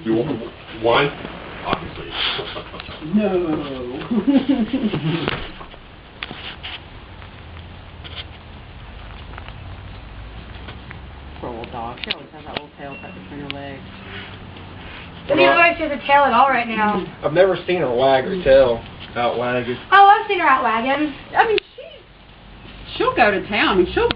You want wine? Obviously. No. Poor little dog. She always has that little tail tucked between her legs. Neither way she has a tail at all right now. I've never seen her wag her tail out wagging. Oh, I've seen her out wagging. I mean, she'll go to town. I mean, she'll